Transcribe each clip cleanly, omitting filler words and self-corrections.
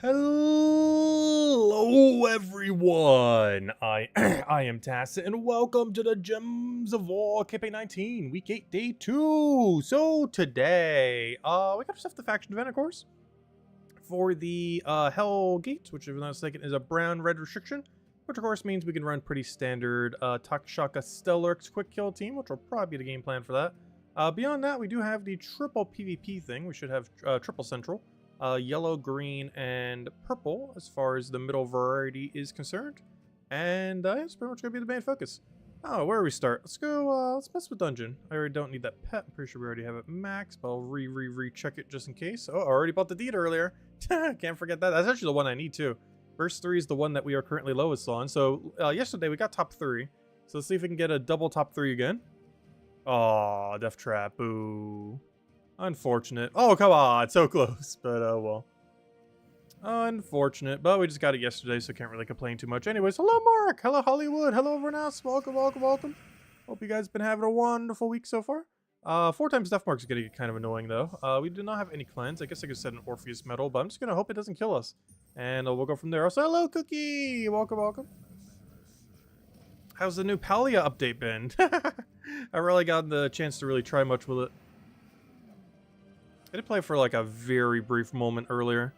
Hello, everyone. I I am Tacit, and welcome to the Gems of War Campaign 19, Week 8, Day 2. So today, we got ourselves the faction event, of course, for the Hell Gates, which, if I'm not mistaken, is a brown-red restriction, which of course means we can run pretty standard Takashaka Stellark's quick kill team, which will probably be the game plan for that. Beyond that, we do have the triple PvP thing. We should have triple central. Yellow, green, and purple as far as the middle variety is concerned. And it's pretty much going to be the main focus. Oh, where do we start? Let's go, let's mess with dungeon. I already don't need that pet. I'm pretty sure we already have it maxed, but I'll recheck it just in case. Oh, I already bought the deed earlier. Can't forget that. That's actually the one I need too. Verse 3 is the one that we are currently lowest on. So yesterday we got top 3. So let's see if we can get a double top 3 again. Aw, Death Trap. Boo. Unfortunate. Oh, come on. So close. But, oh, well. Unfortunate. But we just got it yesterday, so can't really complain too much. Anyways, hello, Mark. Hello, Hollywood. Hello, everyone else. Welcome, welcome, welcome. Hope you guys been having a wonderful week so far. 4 times Death Mark is going to get kind of annoying, though. We do not have any cleanse. I guess I could set an Orpheus medal, but I'm just going to hope it doesn't kill us. And we'll go from there. Also, hello, Cookie. Welcome, welcome. How's the new Palia update been? I really got the chance to really try much with it. I did play for like a very brief moment earlier.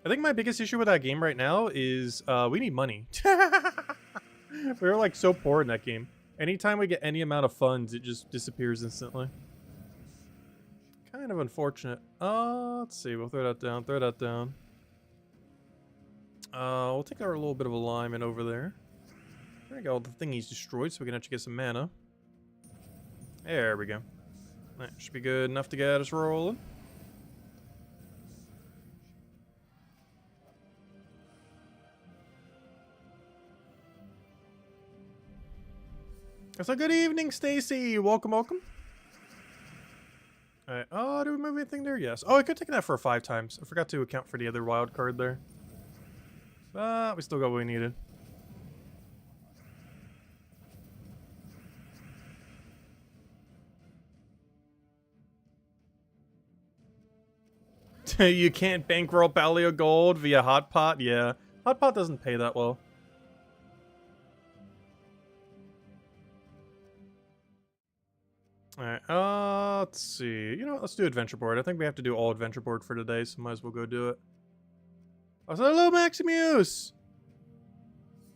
I think my biggest issue with that game right now is we need money. We're like so poor in that game. Anytime we get any amount of funds, it just disappears instantly. Kind of unfortunate. Let's see. We'll throw that down. Throw that down. We'll take our little bit of alignment over there. There we go. The thingy's destroyed, so we can actually get some mana. There we go. That should be good enough to get us rolling. So good evening, Stacy. Welcome, welcome. Alright. Oh, did we move anything there? Yes. Oh, I could take that for 5 times. I forgot to account for the other wild card there. But we still got what we needed. You can't bankroll Paleo Gold via Hot Pot? Yeah. Hot Pot doesn't pay that well. Alright, let's see. You know what, let's do Adventure Board. I think we have to do all Adventure Board for today, so might as well go do it. Oh, so hello, Maximus!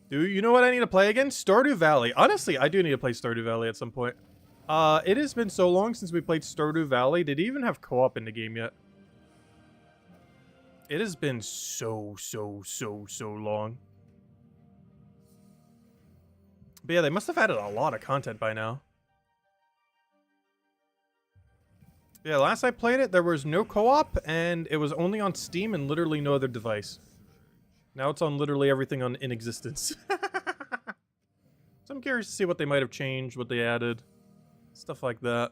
Do you know what I need to play again? Stardew Valley. Honestly, I do need to play Stardew Valley at some point. It has been so long since we played Stardew Valley. Did it even have co-op in the game yet? It has been so long. But yeah, they must have added a lot of content by now. Yeah, last I played it, there was no co-op, and it was only on Steam and literally no other device. Now it's on literally everything in existence. So I'm curious to see what they might have changed, what they added. Stuff like that.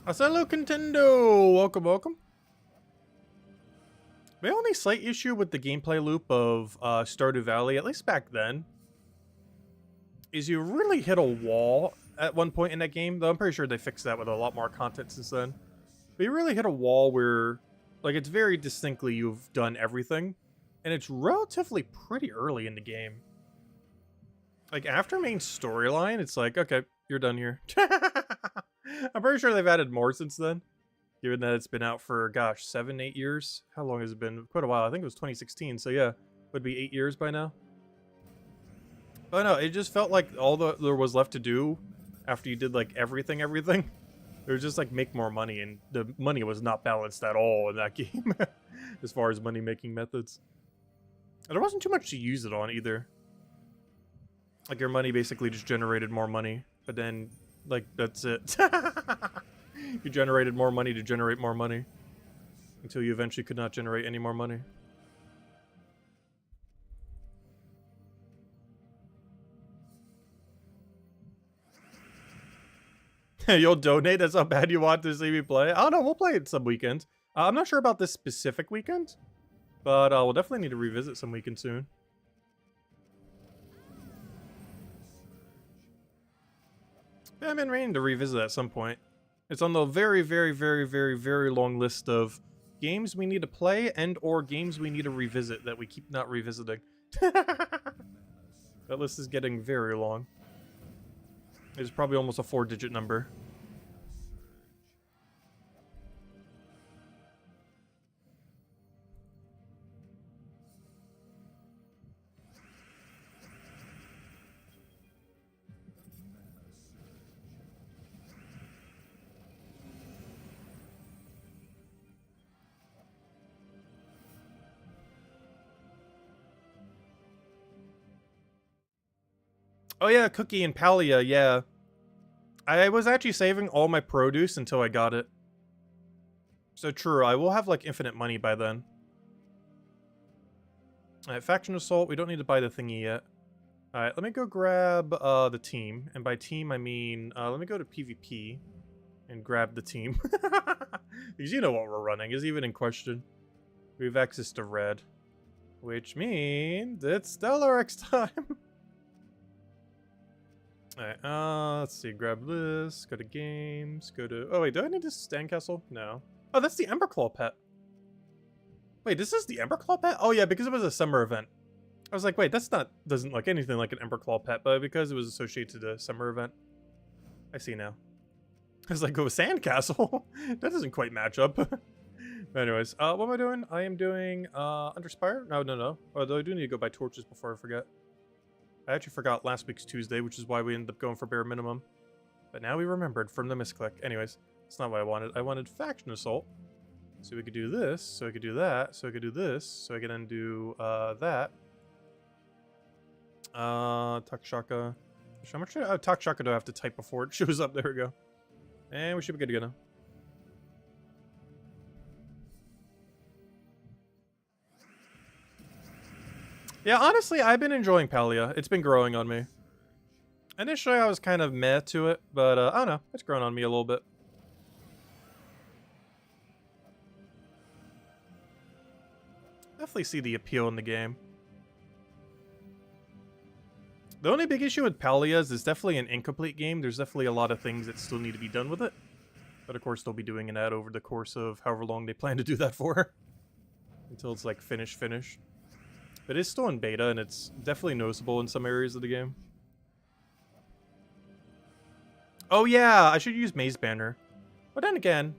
Hello, Contendo! Welcome, welcome. My only slight issue with the gameplay loop of Stardew Valley, at least back then, is you really hit a wall at one point in that game. Though I'm pretty sure they fixed that with a lot more content since then. But you really hit a wall where, like, it's very distinctly you've done everything. And it's relatively pretty early in the game. Like, after main storyline, it's like, okay, you're done here. I'm pretty sure they've added more since then. Given that it's been out for, gosh, 7, 8 years? How long has it been? Quite a while. I think it was 2016, so yeah. Would be 8 years by now. But no, it just felt like all there was left to do after you did, like, everything. It was just, like, make more money, and the money was not balanced at all in that game. As far as money-making methods. And there wasn't too much to use it on, either. Like, your money basically just generated more money. But then, like, that's it. You generated more money to generate more money. Until you eventually could not generate any more money. You'll donate? That's how bad you want to see me play? I don't know, we'll play it some weekend. I'm not sure about this specific weekend. But we'll definitely need to revisit some weekend soon. Yeah, I've been meaning to revisit at some point. It's on the very, very, very, very, very long list of games we need to play and or games we need to revisit that we keep not revisiting. That list is getting very long. It's probably almost a 4-digit number. Oh yeah, Cookie and Palia, yeah. I was actually saving all my produce until I got it. So true, I will have like infinite money by then. Alright, Faction Assault, we don't need to buy the thingy yet. Alright, let me go grab the team. And by team, I mean, let me go to PvP and grab the team. Because you know what we're running is even in question. We have access to red. Which means it's Stellarex time. Alright, let's see, grab this, go to games, go to... Oh wait, do I need this Sandcastle? No. Oh, that's the Emberclaw pet. Wait, this is the Emberclaw pet? Oh yeah, because it was a summer event. I was like, wait, that's not... doesn't look anything like an Emberclaw pet, but because it was associated to the summer event. I see now. I was like, oh, Sandcastle? That doesn't quite match up. Anyways, what am I doing? I am doing, Underspire? No. Although I do need to go buy torches before I forget. I actually forgot last week's Tuesday, which is why we ended up going for bare minimum. But now we remembered from the misclick. Anyways, that's not what I wanted. I wanted Faction Assault. So we could do this, so I could do that, so I could do this, so I could then do, that. Takshaka. How much Takshaka do I have to type before it shows up? There we go. And we should be good to go now. Yeah, honestly, I've been enjoying Palia. It's been growing on me. Initially, I was kind of meh to it, but I don't know. It's grown on me a little bit. Definitely see the appeal in the game. The only big issue with Palia is it's definitely an incomplete game. There's definitely a lot of things that still need to be done with it. But of course, they'll be doing that over the course of however long they plan to do that for. Until it's like finished. But it's still in beta, and it's definitely noticeable in some areas of the game. Oh yeah, I should use Maze Banner. But then again,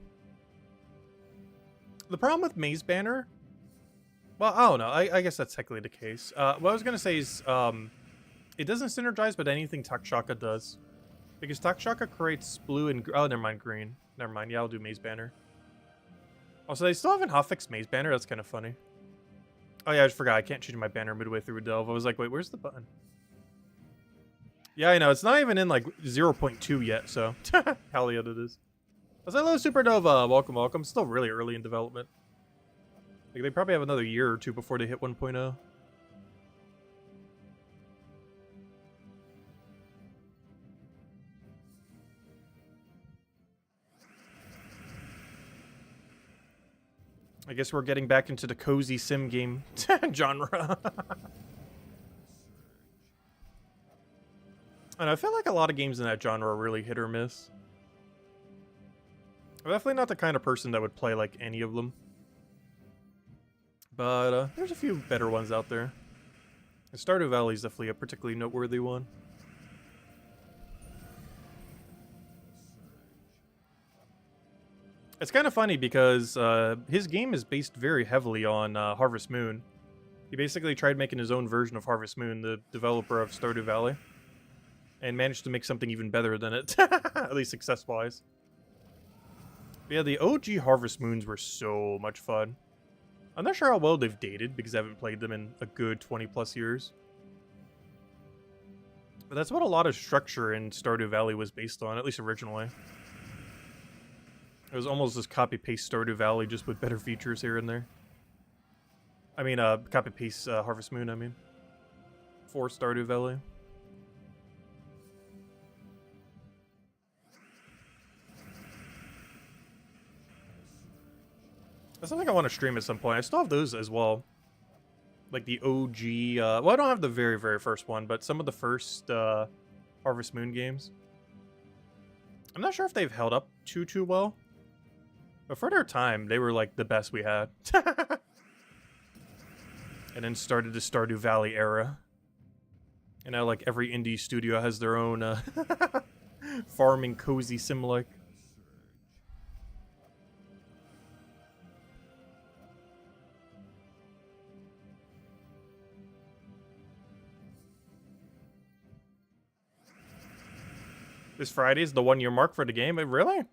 the problem with Maze Banner... Well, I don't know. I guess that's technically the case. What I was going to say is, it doesn't synergize with anything Takshaka does. Because Takshaka creates blue and... Oh, never mind, green. Never mind. Yeah, I'll do Maze Banner. Also, they still haven't hotfixed Maze Banner. That's kind of funny. Oh yeah, I just forgot. I can't change my banner midway through a delve. I was like, wait, where's the button? Yeah, I know. It's not even in like 0.2 yet, so... Palia it is. I was like, hello, Supernova. Welcome. Still really early in development. Like, they probably have another year or two before they hit 1.0. I guess we're getting back into the cozy sim game genre. And I feel like a lot of games in that genre are really hit or miss. I'm definitely not the kind of person that would play like any of them. But there's a few better ones out there. And Stardew Valley is definitely a particularly noteworthy one. It's kind of funny because his game is based very heavily on Harvest Moon. He basically tried making his own version of Harvest Moon, the developer of Stardew Valley, and managed to make something even better than it, at least success-wise. Yeah, the OG Harvest Moons were so much fun. I'm not sure how well they've dated because I haven't played them in a good 20+ years. But that's what a lot of structure in Stardew Valley was based on, at least originally. It was almost just copy-paste Stardew Valley, just with better features here and there. I mean, copy-paste Harvest Moon, I mean. For Stardew Valley. That's something I want to stream at some point. I still have those as well. Like the OG, well, I don't have the very, very first one, but some of the first Harvest Moon games. I'm not sure if they've held up too well. But for their time, they were like the best we had. And then started the Stardew Valley era. And now like every indie studio has their own farming cozy sim like. This Friday is the 1-year mark for the game. Really? I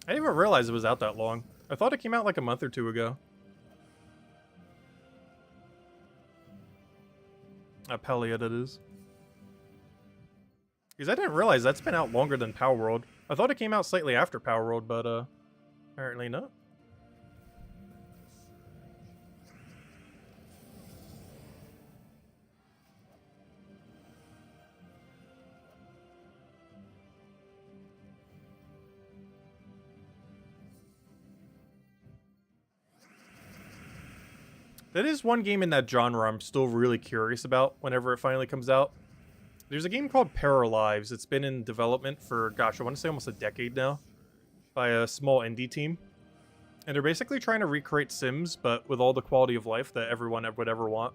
didn't even realize it was out that long. I thought it came out like a month or two ago. Apelia, that is. Because I didn't realize that's been out longer than Power World. I thought it came out slightly after Power World, but apparently not. That is one game in that genre I'm still really curious about whenever it finally comes out. There's a game called Paralives. It's been in development for, gosh, I want to say almost a decade now, by a small indie team. And they're basically trying to recreate Sims, but with all the quality of life that everyone would ever want.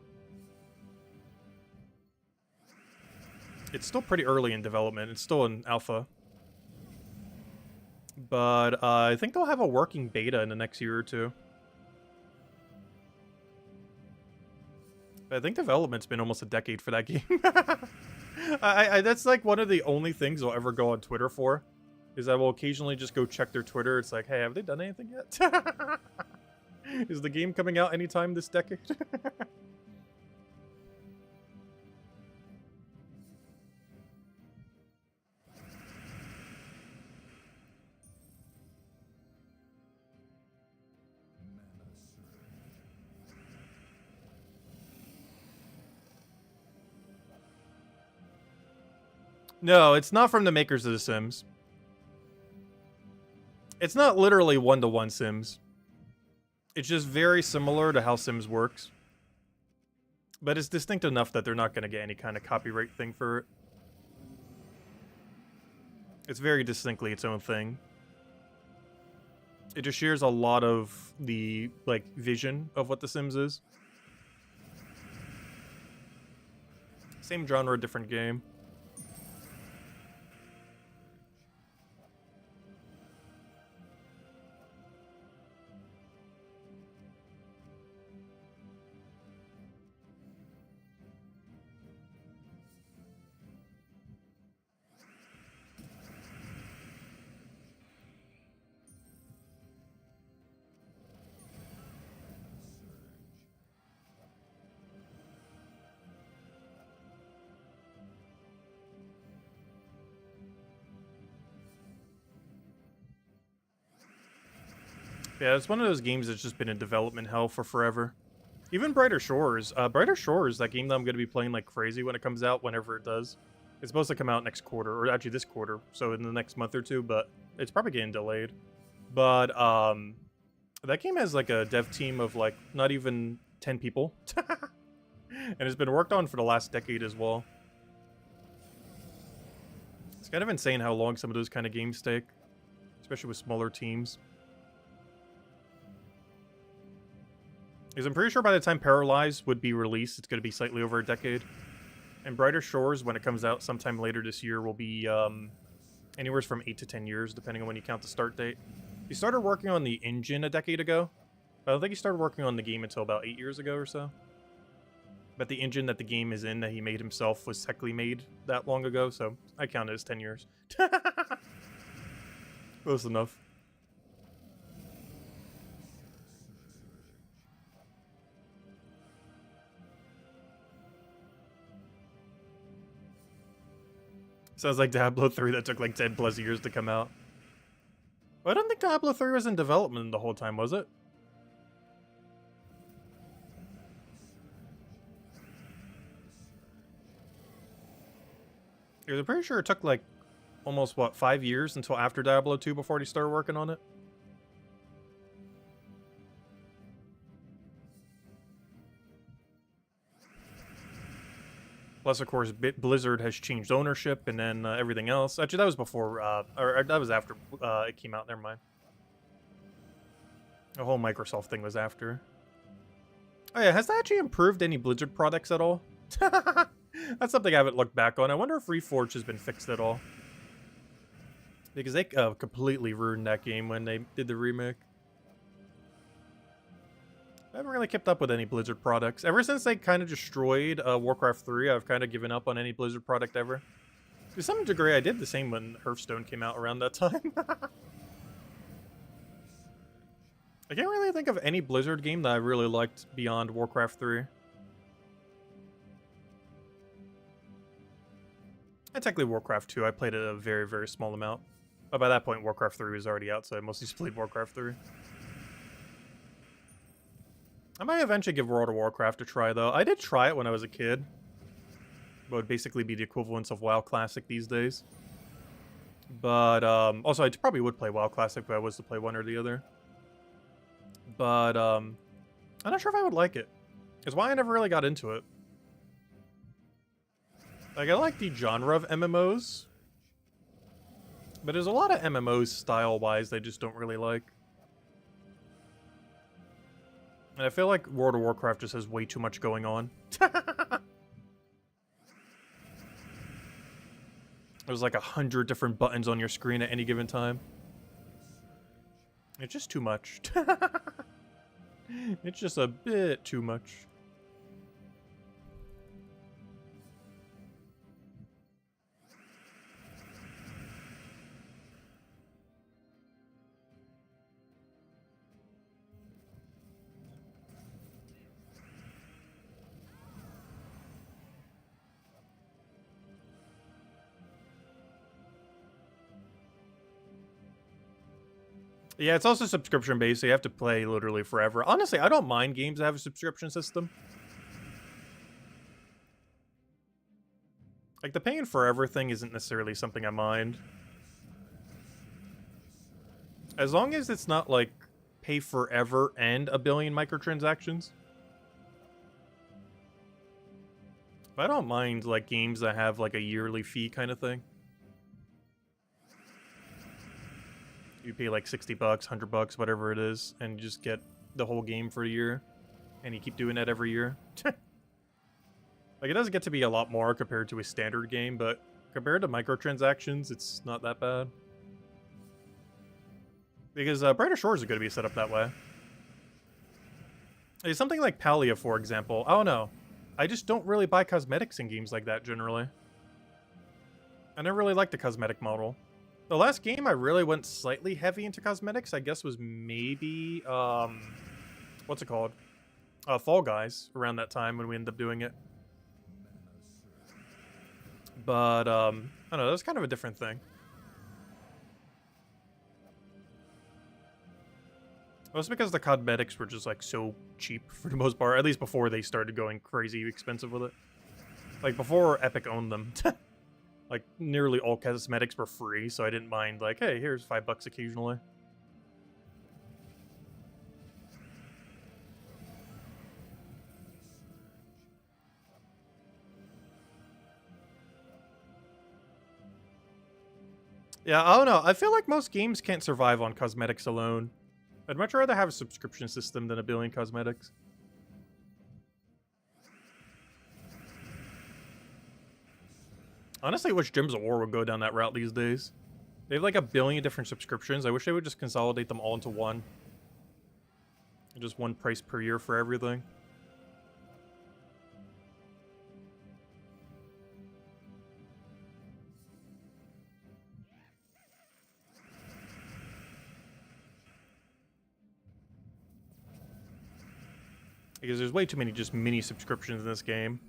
It's still pretty early in development. It's still in alpha. But I think they'll have a working beta in the next year or two. I think development's been almost a decade for that game. That's like one of the only things I'll ever go on Twitter for. Is I will occasionally just go check their Twitter. It's like, hey, have they done anything yet? Is the game coming out anytime this decade? No, it's not from the makers of The Sims. It's not literally one-to-one Sims. It's just very similar to how Sims works. But it's distinct enough that they're not going to get any kind of copyright thing for it. It's very distinctly its own thing. It just shares a lot of the, like, vision of what The Sims is. Same genre, different game. Yeah, it's one of those games that's just been in development hell for forever. Even Brighter Shores. Brighter Shores, that game that I'm going to be playing like crazy when it comes out, whenever it does. It's supposed to come out next quarter, or actually this quarter, so in the next month or two, but it's probably getting delayed. But that game has like a dev team of like not even 10 people. And it's been worked on for the last decade as well. It's kind of insane how long some of those kind of games take, especially with smaller teams. Because I'm pretty sure by the time Paralyzed would be released, it's going to be slightly over a decade. And Brighter Shores, when it comes out sometime later this year, will be anywhere from 8 to 10 years, depending on when you count the start date. He started working on the engine a decade ago. I don't think he started working on the game until about 8 years ago or so. But the engine that the game is in, that he made himself, was technically made that long ago, so I count it as 10 years. Close enough. Sounds like Diablo 3 that took like 10 plus years to come out. Well, I don't think Diablo 3 was in development the whole time, was it? I'm pretty sure it took like almost, what, 5 years until after Diablo 2 before they started working on it? Plus, of course, Blizzard has changed ownership, and then everything else. Actually, that was before, or that was after it came out. Never mind. The whole Microsoft thing was after. Oh yeah, has that actually improved any Blizzard products at all? That's something I haven't looked back on. I wonder if Reforged has been fixed at all. Because they completely ruined that game when they did the remake. I haven't really kept up with any Blizzard products. Ever since they kind of destroyed Warcraft 3, I've kind of given up on any Blizzard product ever. To some degree, I did the same when Hearthstone came out around that time. I can't really think of any Blizzard game that I really liked beyond Warcraft 3. And technically Warcraft 2, I played it a very, very small amount. But by that point, Warcraft 3 was already out, so I mostly just played Warcraft 3. I might eventually give World of Warcraft a try, though. I did try it when I was a kid. What would basically be the equivalent of WoW Classic these days. But, also, I probably would play WoW Classic if I was to play one or the other. But, I'm not sure if I would like it. Because why I never really got into it. Like, I like the genre of MMOs. But there's a lot of MMOs style-wise I just don't really like. And I feel like World of Warcraft just has way too much going on. There's like 100 different buttons on your screen at any given time. It's just too much. It's just a bit too much. Yeah, it's also subscription-based, so you have to play literally forever. Honestly, I don't mind games that have a subscription system. Like, the paying forever thing isn't necessarily something I mind. As long as it's not, like, pay forever and a billion microtransactions. But I don't mind, like, games that have, like, a yearly fee kind of thing. You pay like 60 bucks, 100 bucks, whatever it is, and you just get the whole game for a year. And you keep doing that every year. Like, it does get to be a lot more compared to a standard game, but compared to microtransactions, it's not that bad. Because Brighter Shores are going to be set up that way. Like, something like Palia, for example. I don't know. I just don't really buy cosmetics in games like that, generally. I never really liked the cosmetic model. The last game I really went slightly heavy into cosmetics, I guess, was maybe, what's it called? Fall Guys, around that time when we ended up doing it. But, I don't know, that was kind of a different thing. Well, because the cosmetics were just, like, so cheap for the most part, at least before they started going crazy expensive with it. Like, before Epic owned them. Like, nearly all cosmetics were free, so I didn't mind, like, hey, here's $5 occasionally. Yeah, I don't know. I feel like most games can't survive on cosmetics alone. I'd much rather have a subscription system than a billion cosmetics. Honestly, I wish Gems of War would go down that route these days. They have like a billion different subscriptions. I wish they would just consolidate them all into one. Just one price per year for everything. Because there's way too many just mini subscriptions in this game.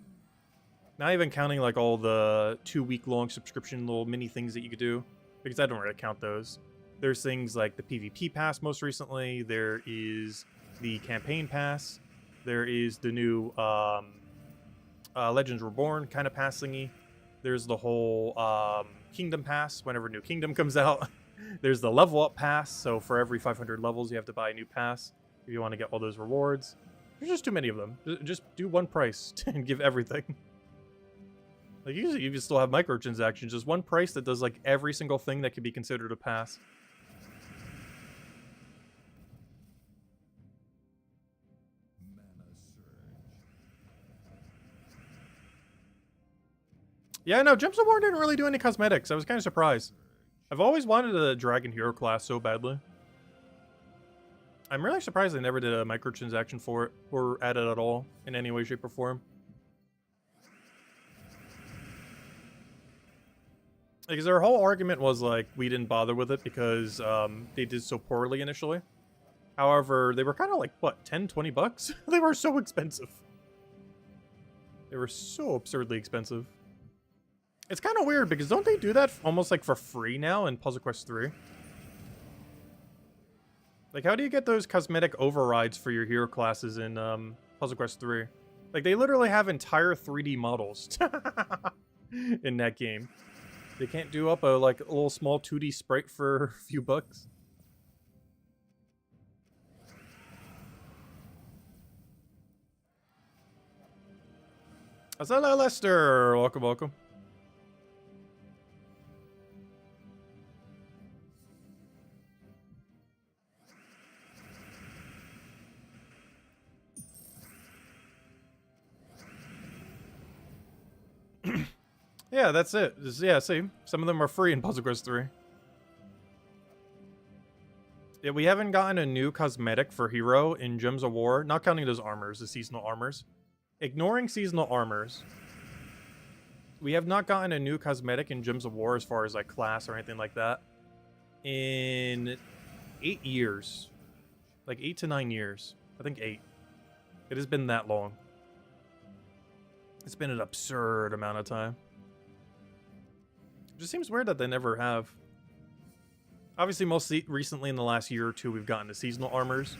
Not even counting like all the 2-week-long subscription little mini things that you could do. Because I don't really count those. There's things like the PvP pass most recently. There is the campaign pass. There is the new Legends Reborn kind of pass thingy. There's the whole Kingdom pass whenever New Kingdom comes out. There's the level up pass. So for every 500 levels, you have to buy a new pass if you want to get all those rewards. There's just too many of them. Just do one price and give everything. Like, usually you can still have microtransactions. Just one price that does, like, every single thing that could be considered a pass. Yeah, no, Gems of War didn't really do any cosmetics. I was kind of surprised. I've always wanted a Dragon Hero class so badly. I'm really surprised they never did a microtransaction for it, or added at all, in any way, shape, or form. Because their whole argument was, like, we didn't bother with it because they did so poorly initially. However, they were kind of like, what, 10, 20 bucks? They were so expensive. They were so absurdly expensive. It's kind of weird because don't they do that almost like for free now in Puzzle Quest 3? Like, how do you get those cosmetic overrides for your hero classes in Puzzle Quest 3? Like, they literally have entire 3D models in that game. They can't do up a little small 2D sprite for a few bucks. Hello, Lester. Welcome, welcome. Yeah, that's it. Yeah, see, some of them are free in Puzzle Quest 3. Yeah, we haven't gotten a new cosmetic for Hero in Gems of War, not counting those armors, the seasonal armors. Ignoring seasonal armors, we have not gotten a new cosmetic in Gems of War as far as like class or anything like that in 8 years. Like 8 to 9 years. I think 8. It has been that long. It's been an absurd amount of time. It just seems weird that they never have. Obviously, most recently in the last year or two, we've gotten the seasonal armors.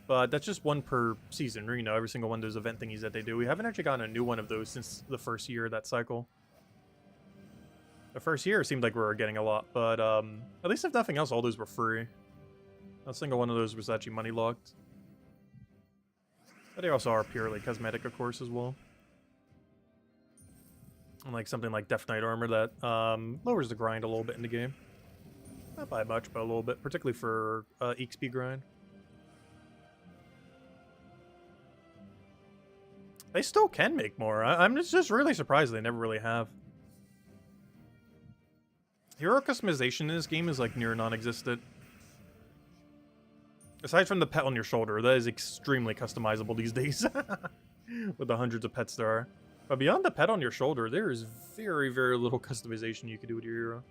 But that's just one per season, you know, every single one of those event thingies that they do. We haven't actually gotten a new one of those since the first year of that cycle. The first year it seemed like we were getting a lot, but at least if nothing else, all those were free. Not a single one of those was actually money locked. But they also are purely cosmetic, of course, as well. And like something like Death Knight armor that lowers the grind a little bit in the game. Not by much, but a little bit, particularly for XP grind. They still can make more. I'm just really surprised they never really have. Hero customization in this game is like near non-existent. Aside from the pet on your shoulder, that is extremely customizable these days. With the hundreds of pets there are. But beyond the pet on your shoulder, there is very, very little customization you can do with your hero.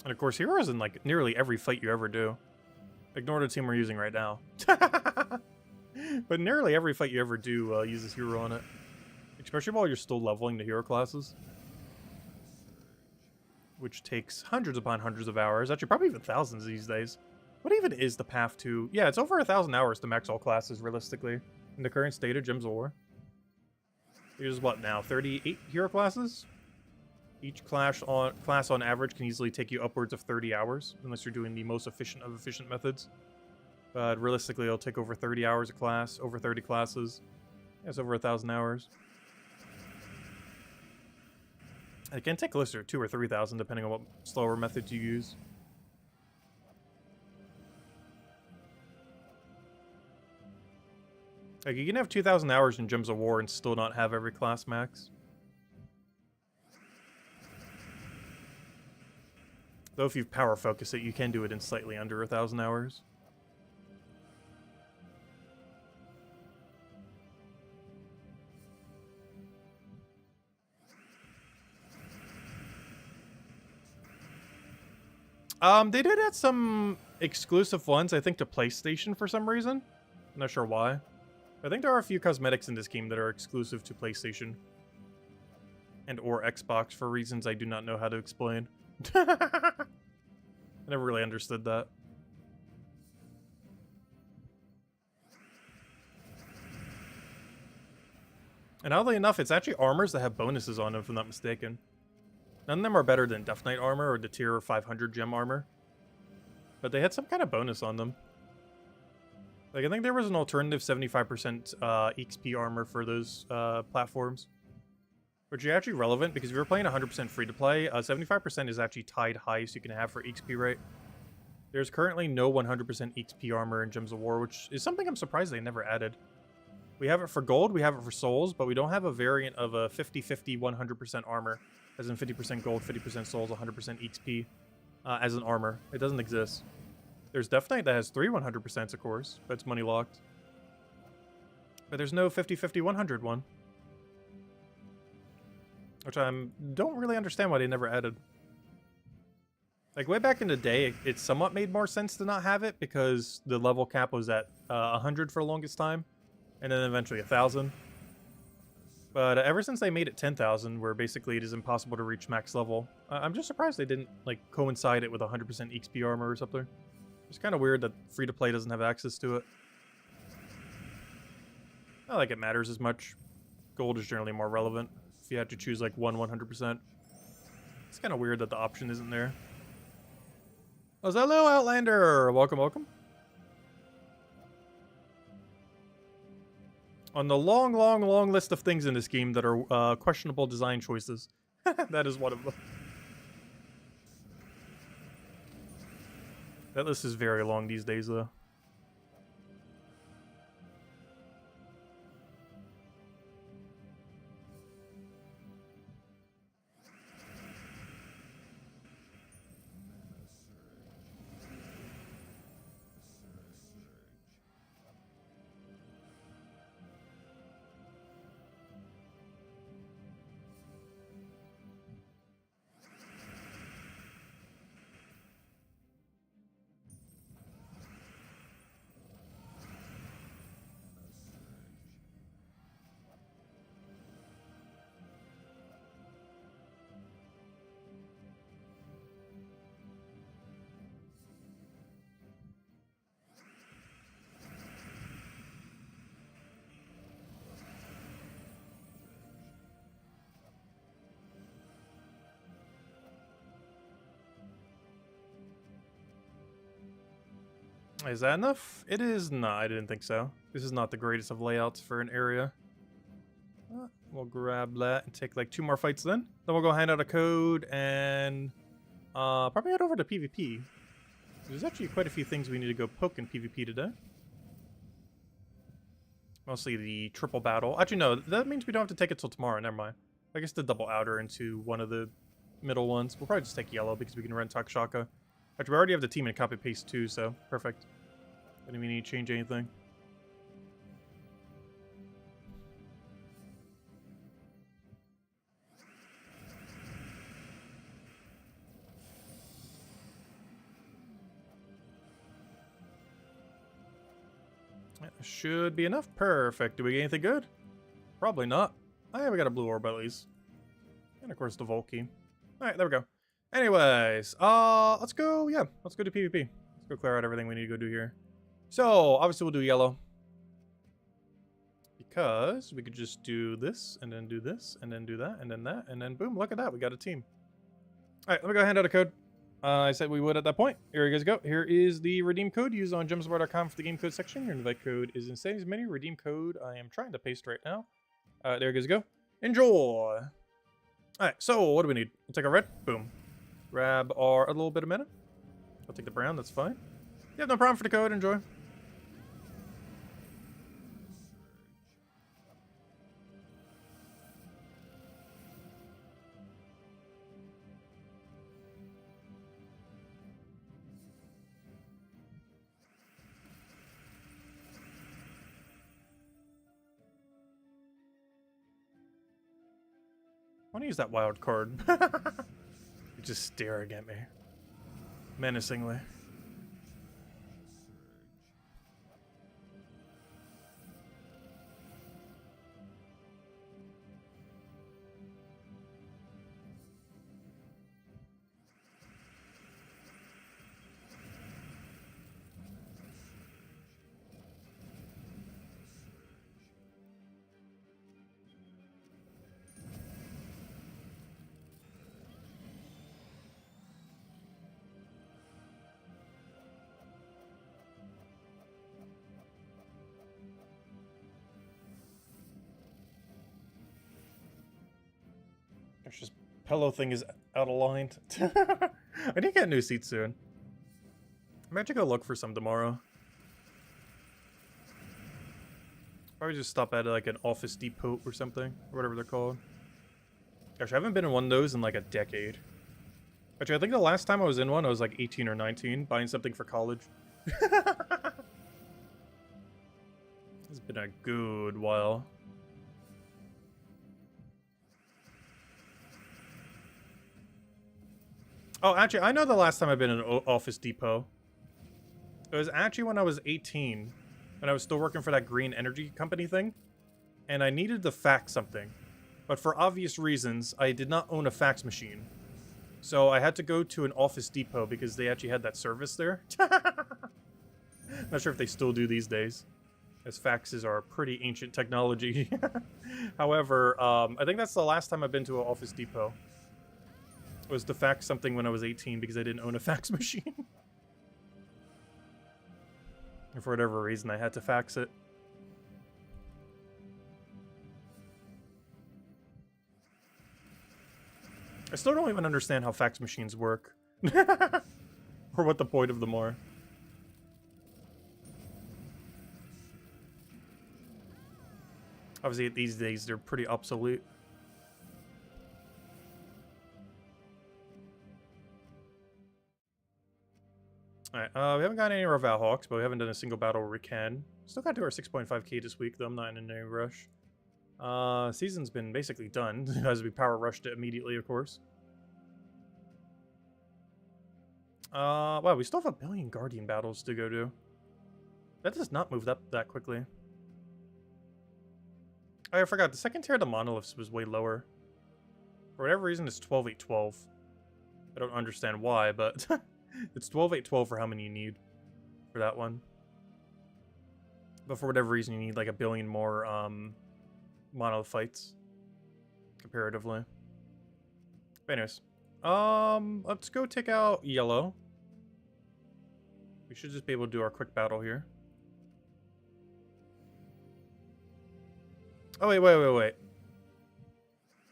And of course, Hero's in like nearly every fight you ever do. Ignore the team we're using right now. But nearly every fight you ever do uses Hero on it. Especially while you're still leveling the hero classes. Which takes hundreds upon hundreds of hours. Actually, probably even thousands these days. What even is the path to... Yeah, it's over 1,000 hours to max all classes, realistically. In the current state of Gems of War. There's what now? 38 hero classes? Each class on average can easily take you upwards of 30 hours, unless you're doing the most efficient of efficient methods. But realistically, it'll take over 30 hours a class, over 30 classes. That's over 1,000 hours. It can take closer to 2,000 or 3,000, depending on what slower methods you use. Like, you can have 2,000 hours in Gems of War and still not have every class max. Though if you power focus it, you can do it in slightly under 1,000 hours. They did add some exclusive ones, I think, to PlayStation for some reason. I'm not sure why. I think there are a few cosmetics in this game that are exclusive to PlayStation. And or Xbox for reasons I do not know how to explain. I never really understood that. And oddly enough, it's actually armors that have bonuses on them, if I'm not mistaken. None of them are better than Death Knight armor or the tier 500 gem armor. But they had some kind of bonus on them. Like, I think there was an alternative 75% XP armor for those platforms. Which is actually relevant, because if you're playing 100% free-to-play, 75% is actually tied highest you can have for XP rate. There's currently no 100% XP armor in Gems of War, which is something I'm surprised they never added. We have it for gold, we have it for souls, but we don't have a variant of a 50-50 100% armor, as in 50% gold, 50% souls, 100% XP, as an armor. It doesn't exist. There's Death Knight that has 3 100%s, of course, but it's money locked. But there's no 50-50 100 one. Which I don't really understand why they never added. Like, way back in the day, it somewhat made more sense to not have it, because the level cap was at 100 for the longest time, and then eventually 1,000. But ever since they made it 10,000, where basically it is impossible to reach max level, I'm just surprised they didn't, like, coincide it with 100% XP armor or something. It's kind of weird that free-to-play doesn't have access to it. Not like it matters as much. Gold is generally more relevant if you had to choose, like, 100%. It's kind of weird that the option isn't there. Oh, hello, Outlander! Welcome, welcome. On the long, long, long list of things in this game that are questionable design choices. That is one of them. That list is very long these days, though. Is that enough? It is not. I didn't think so. This is not the greatest of layouts for an area. We'll grab that and take like 2 more fights then. Then we'll go hand out a code and probably head over to PvP. There's actually quite a few things we need to go poke in PvP today. Mostly the triple battle. Actually, no. That means we don't have to take it till tomorrow. Never mind. I guess the double outer into one of the middle ones. We'll probably just take yellow because we can rent Takashaka. Actually, we already have the team in copy paste too, so perfect. I didn't even need to change anything. That should be enough. Perfect. Do we get anything good? Probably not. Oh yeah, we got a blue orb at least. And of course the Volkey. Alright, there we go. Anyways, let's go, yeah, let's go to PvP. Let's go clear out everything we need to go do here. So, obviously we'll do yellow. Because we could just do this, and then do this, and then do that, and then boom, look at that, we got a team. Alright, let me go hand out a code. I said we would at that point. Here you guys go. Here is the redeem code used on gemsbar.com for the game code section. Your invite code is in settings menu. Redeem code I am trying to paste right now. There you guys go. Enjoy! Alright, so what do we need? We'll take our red. Boom. Grab our a little bit of mana. I'll take the brown, that's fine. Yeah, no problem for the code, enjoy. I want to use that wild card. You're just staring at me. Menacingly. Gosh, this pillow thing is out of line. I need to get a new seat soon. I might have to go look for some tomorrow. Probably just stop at like an Office Depot or something, or whatever they're called. Gosh, I haven't been in one of those in like a decade. Actually, I think the last time I was in one, I was like 18 or 19, buying something for college. It's been a good while. Oh, actually, I know the last time I've been in an Office Depot. It was actually when I was 18, and I was still working for that green energy company thing, and I needed to fax something. But for obvious reasons, I did not own a fax machine. So I had to go to an Office Depot because they actually had that service there. Not sure if they still do these days, as faxes are pretty ancient technology. However, I think that's the last time I've been to an Office Depot. It was to fax something when I was 18 because I didn't own a fax machine. And for whatever reason, I had to fax it. I still don't even understand how fax machines work. Or what the point of them are. Obviously, these days, they're pretty obsolete. Alright, we haven't got any of our Valhawks, but we haven't done a single battle where we can. Still got to our 6.5k this week, though I'm not in any rush. Season's been basically done, as we power rushed it immediately, of course. Wow, we still have a billion Guardian battles to go to. That does not move up that quickly. Oh, I forgot, the second tier of the monoliths was way lower. For whatever reason, it's 12, 8, 12. I don't understand why, but it's 12, 8, 12 for how many you need for that one. But for whatever reason, you need like a billion more, monolith fights comparatively. But anyways, let's go take out yellow. We should just be able to do our quick battle here. Oh wait, wait,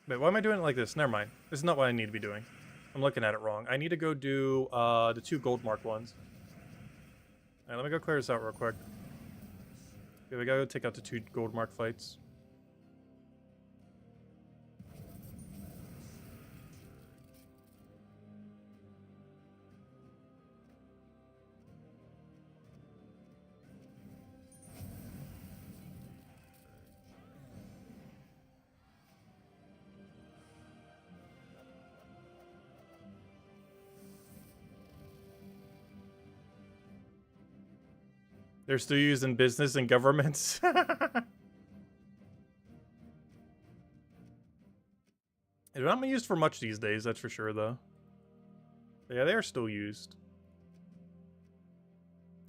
why am I doing it like this? Never mind, this is not what I need to be doing. I'm looking at it wrong. I need to go do the 2 gold mark ones. Alright, let me go clear this out real quick. Okay, we gotta go take out the 2 gold mark fights. They're still used in business and governments. They're not used for much these days, that's for sure, though. But yeah, they are still used.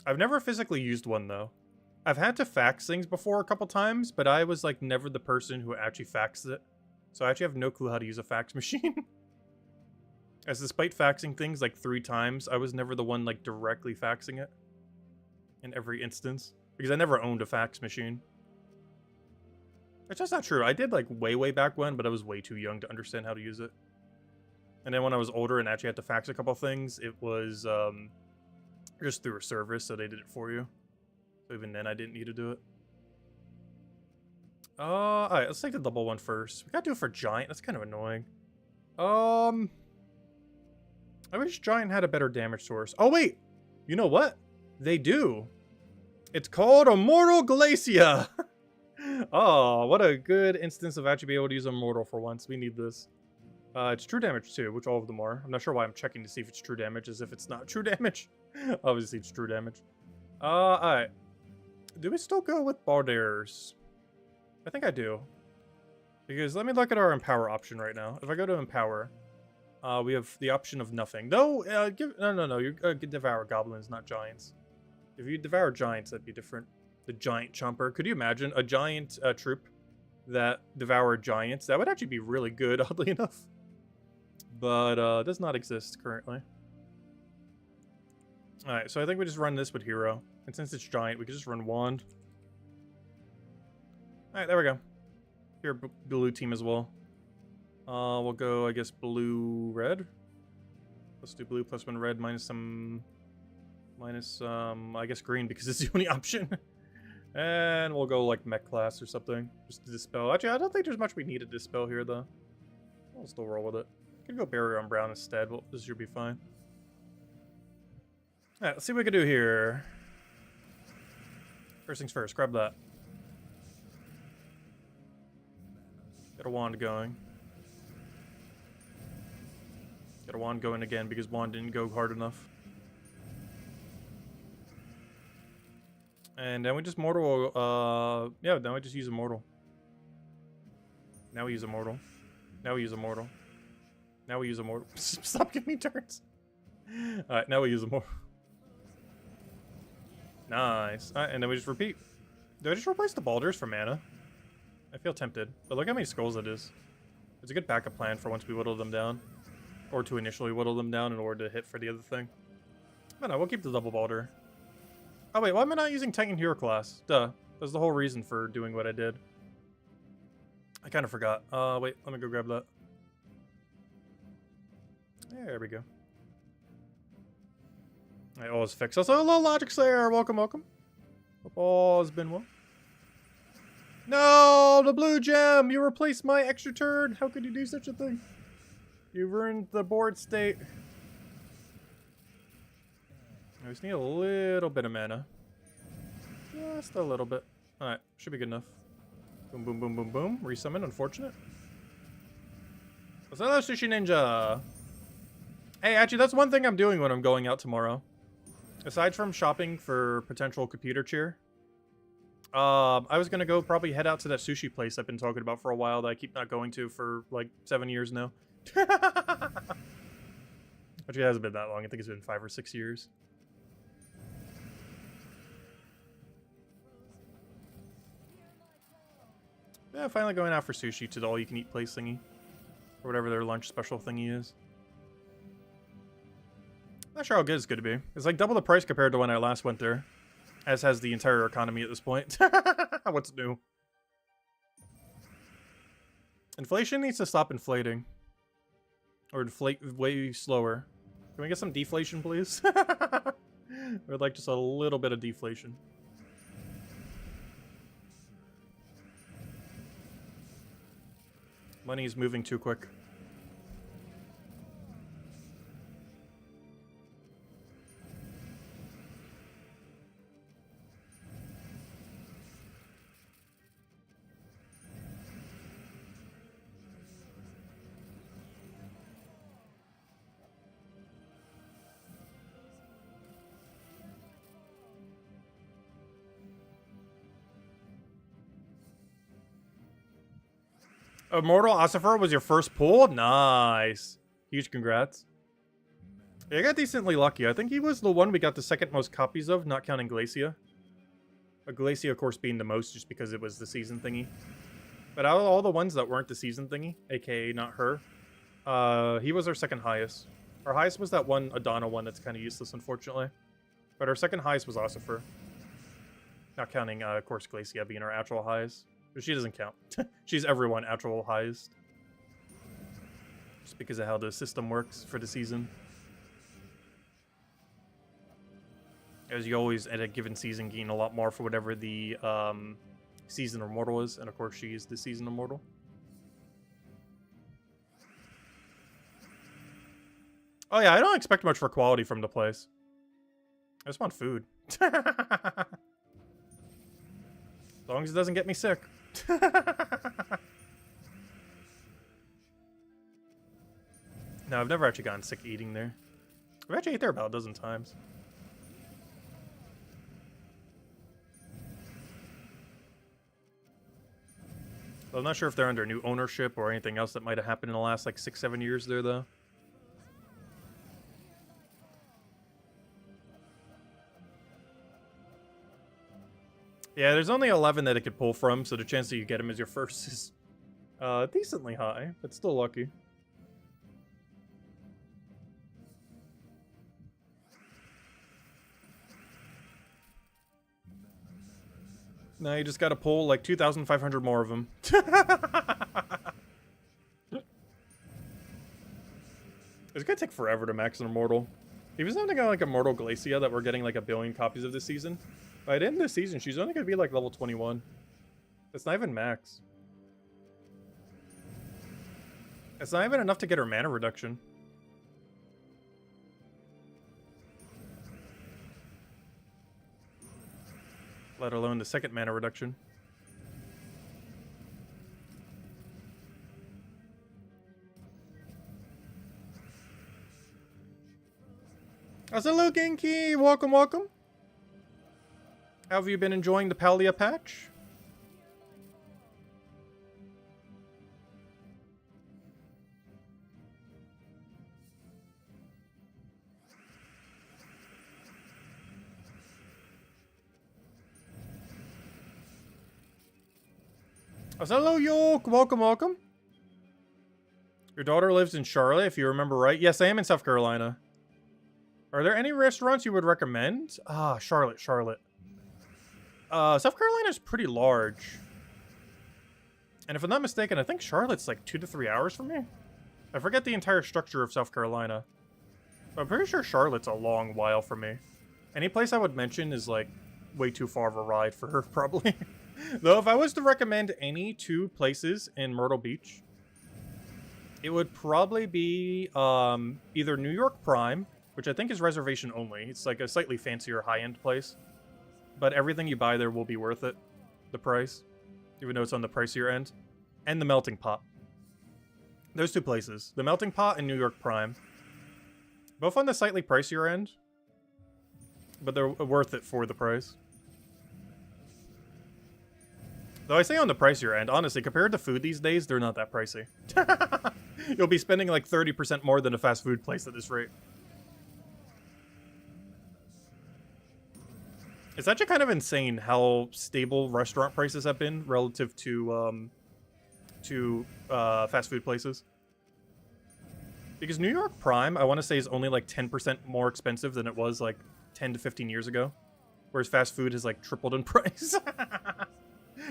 I've never physically used one, though. I've had to fax things before a couple times, but I was, like, never the person who actually faxed it. So I actually have no clue how to use a fax machine. As despite faxing things, like, 3 times, I was never the one, like, directly faxing it. In every instance, because I never owned a fax machine. It's just not true. I did like way back when, but I was way too young to understand how to use it. And then when I was older and actually had to fax a couple things, it was just through a service, so they did it for you. So even then, I didn't need to do it. All right, let's take the double one first. We gotta do it for Giant. That's kind of annoying. I wish Giant had a better damage source. Oh wait, you know what? They do. It's called Immortal Glacia. Oh, what a good instance of actually being able to use Immortal for once. We need this. It's true damage too, which all of them are. I'm not sure why I'm checking to see if it's true damage, as if it's not true damage. Obviously, it's true damage. Alright. Do we still go with Bardairs? I think I do. Because let me look at our Empower option right now. If I go to Empower, we have the option of nothing. No, no. You devour goblins, not giants. If you devour giants, that'd be different. The giant chomper. Could you imagine a giant troop that devoured giants? That would actually be really good, oddly enough. But does not exist currently. Alright, so I think we just run this with hero. And since it's giant, we can just run wand. Alright, there we go. Here, blue team as well. We'll go, I guess, blue, red. Let's do blue plus 1 red minus some... Minus, I guess green because it's the only option. And we'll go, like, mech class or something. Just to dispel. Actually, I don't think there's much we need to dispel here, though. I'll still roll with it. Could go barrier on brown instead. Well, this should be fine. Alright, let's see what we can do here. First things first, grab that. Get a wand going. Get a wand going again because wand didn't go hard enough. And then we just mortal, yeah, now we just use immortal. Now we use immortal. Now we use immortal. Now we use immortal. Stop giving me turns. Alright, now we use immortal. Nice. Alright, and then we just repeat. Do I just replace the balders for mana? I feel tempted. But look how many skulls it is. It's a good backup plan for once we whittle them down. Or to initially whittle them down in order to hit for the other thing. But no, we'll keep the double balder. Oh wait, why am I not using Titan Hero class? Duh. That's the whole reason for doing what I did. I kind of forgot. Wait, let me go grab that. There we go. Alright, all is fixed. Also, hello, Logic Slayer. Welcome, welcome. Hope all has been well. No, the blue gem! You replaced my extra turn! How could you do such a thing? You ruined the board state. I just need a little bit of mana. Just a little bit. Alright, should be good enough. Boom, boom, boom, boom, boom. Resummon, unfortunate. What's up, Sushi Ninja? Hey, actually, that's one thing I'm doing when I'm going out tomorrow. Aside from shopping for potential computer cheer, I was gonna go probably head out to that sushi place I've been talking about for a while that I keep not going to for like 7 years now. Actually, it hasn't been that long. I think it's been 5 or 6 years. Yeah, finally going out for sushi to the all-you-can-eat place thingy. Or whatever their lunch special thingy is. Not sure how good it's going to be. It's like double the price compared to when I last went there. As has the entire economy at this point. What's new? Inflation needs to stop inflating. Or inflate way slower. Can we get some deflation, please? I would like just a little bit of deflation. Money is moving too quick. Immortal Ossifer was your first pull? Nice. Huge congrats. Yeah, I got decently lucky. I think he was the one we got the second most copies of, not counting Glacia. Glacia, of course, being the most just because it was the season thingy. But out of all the ones that weren't the season thingy, aka not her, he was our second highest. Our highest was that one Adana one that's kind of useless, unfortunately. But our second highest was Ossifer. Not counting, of course, Glacia being our actual highest. But she doesn't count. She's everyone actual highest. Just because of how the system works for the season. As you always, at a given season, gain a lot more for whatever the season immortal is. And of course, she is the season immortal. Oh yeah, I don't expect much for quality from the place. I just want food. As long as it doesn't get me sick. No, I've never actually gotten sick eating there. I've actually ate there about a dozen times. I'm not sure if they're under new ownership or anything else that might have happened in the last like 6-7 years there though. Yeah, there's only 11 that it could pull from, so the chance that you get him as your first is decently high, but still lucky. Now you just gotta pull like 2,500 more of them. It's gonna take forever to max an Immortal. Even something like Immortal Glacia that we're getting like 1 billion copies of this season. By the end of the season, she's only gonna be like level 21. That's not even max. It's not even enough to get her mana reduction. Let alone the second mana reduction. Hello, Genki! Welcome, welcome! How have you been enjoying the Palia patch? Hello, York! Welcome, welcome! Your daughter lives in Charlotte, if you remember right. Yes, I am in South Carolina. Are there any restaurants you would recommend? Ah, Charlotte. South Carolina is pretty large. And if I'm not mistaken, I think Charlotte's like 2 to 3 hours from me. I forget the entire structure of South Carolina. But I'm pretty sure Charlotte's a long while from me. Any place I would mention is like way too far of a ride for her, probably. Though if I was to recommend any 2 places in Myrtle Beach, it would probably be either New York Prime, which I think is reservation only. It's like a slightly fancier high-end place. But everything you buy there will be worth it. The price. Even though it's on the pricier end. And the Melting Pot. Those 2 places. The Melting Pot and New York Prime. Both on the slightly pricier end. But they're worth it for the price. Though I say on the pricier end, honestly, compared to food these days, they're not that pricey. You'll be spending like 30% more than a fast food place at this rate. It's actually kind of insane how stable restaurant prices have been relative to fast food places. Because New York Prime, I want to say, is only like 10% more expensive than it was like 10 to 15 years ago. Whereas fast food has like tripled in price.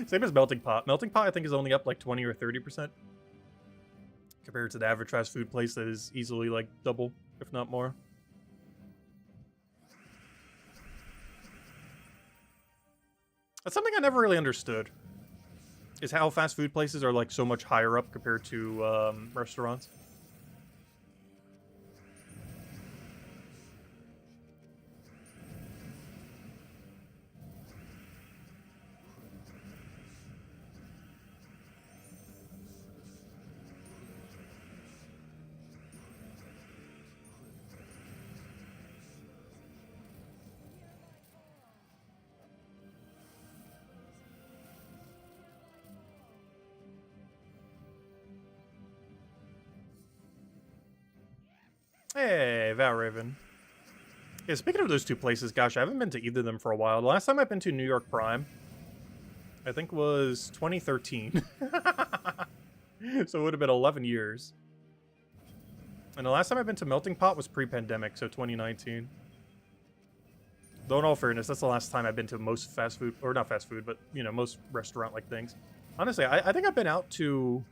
Same as Melting Pot. Melting Pot, I think, is only up like 20 or 30%. Compared to the average fast food place that is easily like double, if not more. That's something I never really understood. Is how fast food places are like so much higher up compared to restaurants. Hey, Valraven. Yeah, speaking of those 2 places, gosh, I haven't been to either of them for a while. The last time I've been to New York Prime, I think was 2013. So it would have been 11 years. And the last time I've been to Melting Pot was pre-pandemic, so 2019. Though in all fairness, that's the last time I've been to most fast food, or not fast food, but, you know, most restaurant-like things. Honestly, I think I've been out to,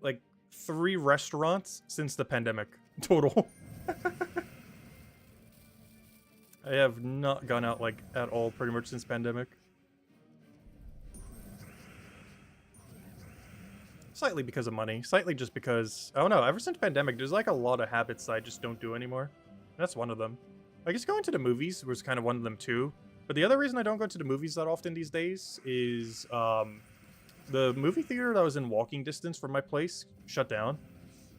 like, 3 restaurants since the pandemic total. I have not gone out like at all pretty much since pandemic. Slightly because of money, slightly just because, I don't know, ever since pandemic there's like a lot of habits that I just don't do anymore. That's one of them. I guess going to the movies was kind of one of them too. But the other reason I don't go to the movies that often these days is the movie theater that was in walking distance from my place shut down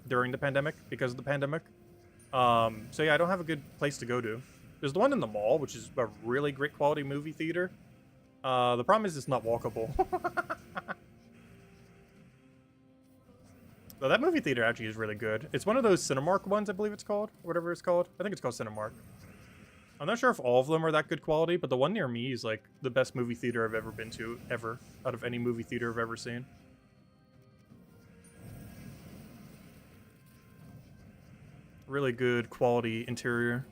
during the pandemic because of the pandemic. So yeah, I don't have a good place to go to. There's the one in the mall, which is a really great quality movie theater. The problem is it's not walkable. Though that movie theater actually is really good. It's one of those Cinemark ones, I believe it's called. Whatever it's called. I think it's called Cinemark. I'm not sure if all of them are that good quality, but the one near me is like the best movie theater I've ever been to, ever. Out of any movie theater I've ever seen. Really good quality interior.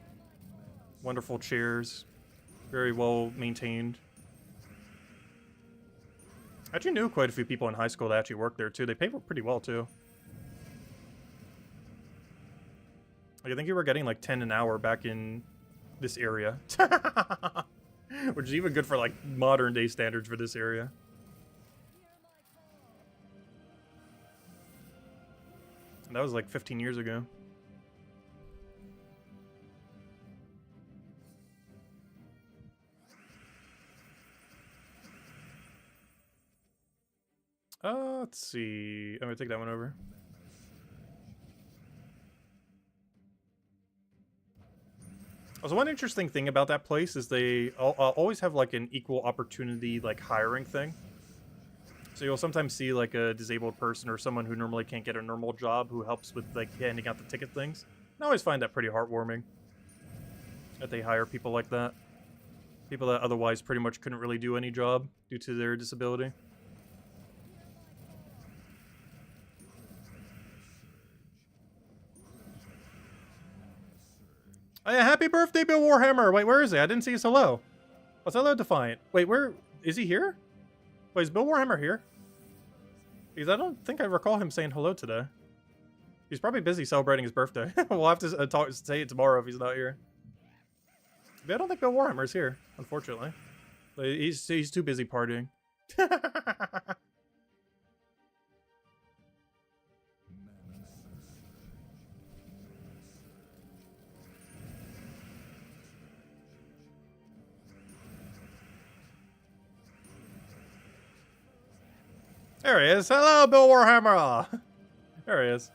Wonderful chairs. Very well maintained. I actually knew quite a few people in high school that actually worked there too. They pay pretty well too. Like, I think you were getting like 10 an hour back in this area. Which is even good for like modern day standards for this area. And that was like 15 years ago. Let's see. I'm gonna take that one over. Also, one interesting thing about that place is they always have like an equal opportunity like hiring thing. So you'll sometimes see like a disabled person or someone who normally can't get a normal job who helps with like handing out the ticket things. And I always find that pretty heartwarming that they hire people like that. People that otherwise pretty much couldn't really do any job due to their disability. Oh yeah, happy birthday, Bill Warhammer! Wait, where is he? I didn't see his hello. What's hello defiant? Wait, where is he here? Wait, is Bill Warhammer here? Because I don't think I recall him saying hello today. He's probably busy celebrating his birthday. We'll have to say it tomorrow if he's not here. But I don't think Bill Warhammer's here, unfortunately. He's too busy partying. There he is. Hello, Bill Warhammer. There he is.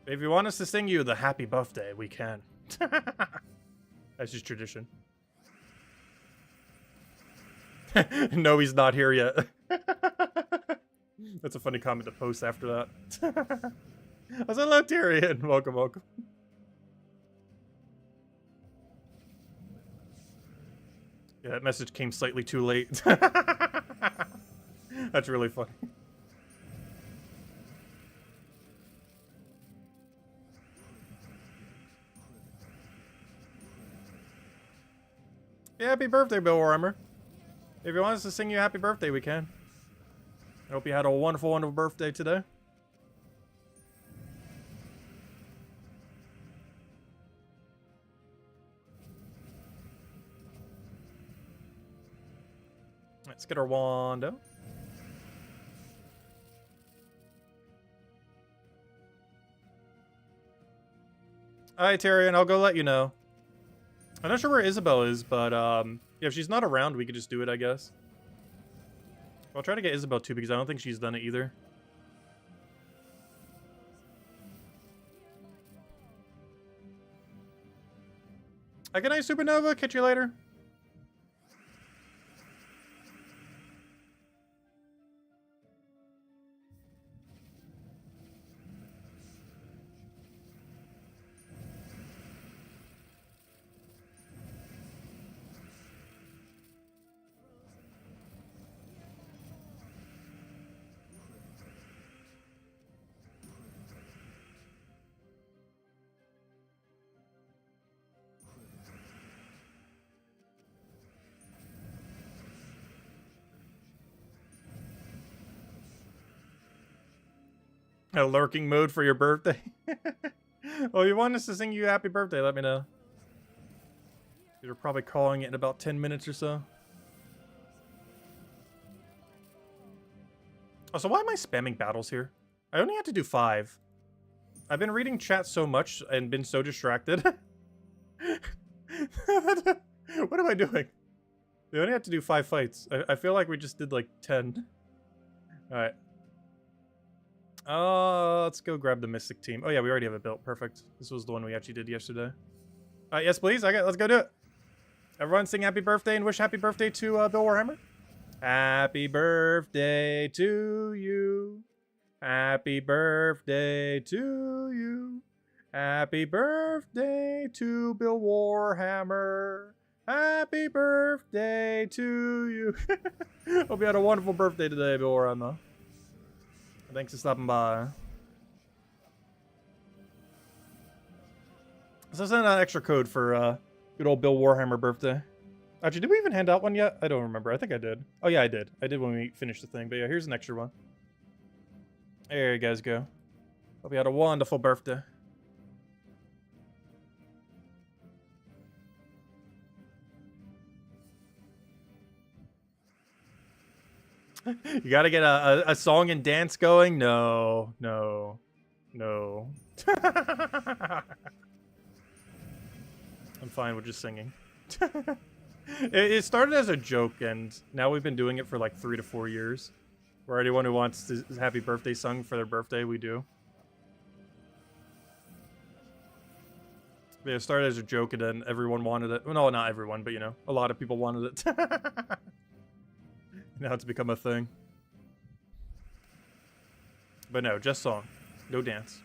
If you want us to sing you the happy birthday, we can. That's just tradition. No, he's not here yet. That's a funny comment to post after that. I said, hello, Tyrion. Welcome, welcome. Yeah, that message came slightly too late. That's really funny. Yeah, happy birthday, Bill Warhammer. If you want us to sing you happy birthday, we can. I hope you had a wonderful, wonderful birthday today. Let's get our Wando. Alright, Tyrion, I'll go let you know. I'm not sure where Isabel is, but yeah, if she's not around, we could just do it, I guess. I'll try to get Isabel too, because I don't think she's done it either. Good night, Supernova. Catch you later. A lurking mode for your birthday? Well, you want us to sing you happy birthday, let me know. You're probably calling it in about 10 minutes or so. Oh, so why am I spamming battles here? I only had to do 5. I've been reading chat so much and been so distracted. What am I doing? We only had to do 5 fights. I feel like we just did like 10. Alright. Let's go grab the Mystic team. Oh yeah, we already have it built. Perfect. This was the one we actually did yesterday. Yes, please. Let's go do it. Everyone sing happy birthday and wish happy birthday to Bill Warhammer. Happy birthday to you. Happy birthday to you. Happy birthday to Bill Warhammer. Happy birthday to you. Hope you had a wonderful birthday today, Bill Warhammer. Thanks for stopping by. So send an extra code for good old Bill Warhammer birthday. Actually, did we even hand out one yet? I don't remember. I think I did. Oh yeah, I did. I did when we finished the thing. But yeah, here's an extra one. There you guys go. Hope you had a wonderful birthday. You gotta get a song and dance going? No. I'm fine with just singing. It started as a joke, and now we've been doing it for like 3 to 4 years. Where anyone who wants his happy birthday sung for their birthday, we do. Yeah, it started as a joke, and then everyone wanted it. Well, no, not everyone, but you know, a lot of people wanted it. Now it's become a thing. But no, just song. No dance.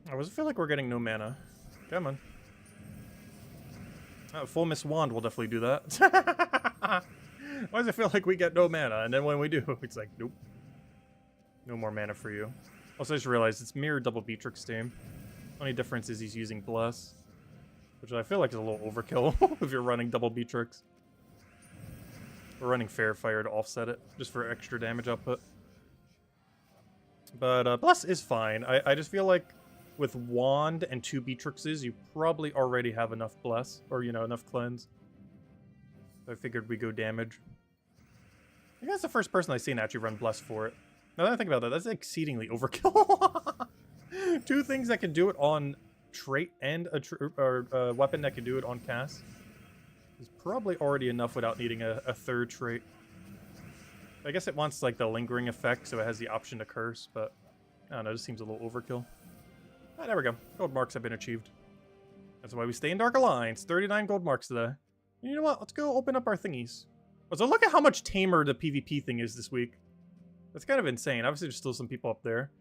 I always feel like we're getting no mana. Come on. Full Miss Wand will definitely do that. Why does it feel like we get no mana, and then when we do, it's like, nope. No more mana for you. Also, I just realized it's mirror double Beatrix team. Only difference is he's using Bless, which I feel like is a little overkill if you're running double Beatrix. We're running Fair Fire to offset it, just for extra damage output. But Bless is fine. I just feel like with Wand and 2 Beatrixes, you probably already have enough Bless, or, you know, enough Cleanse. So I figured we go damage. I think that's the first person I've seen actually run Bless for it. Now that I think about that, that's exceedingly overkill. 2 things that can do it on trait and a weapon that can do it on cast is probably already enough without needing a 3rd trait. I guess it wants like the lingering effect, so it has the option to curse, but I don't know, it just seems a little overkill. Ah, there we go. Gold marks have been achieved. That's why we stay in Dark Alliance. 39 gold marks today. You know what? Let's go open up our thingies. So look at how much tamer the PvP thing is this week. That's kind of insane. Obviously, there's still some people up there.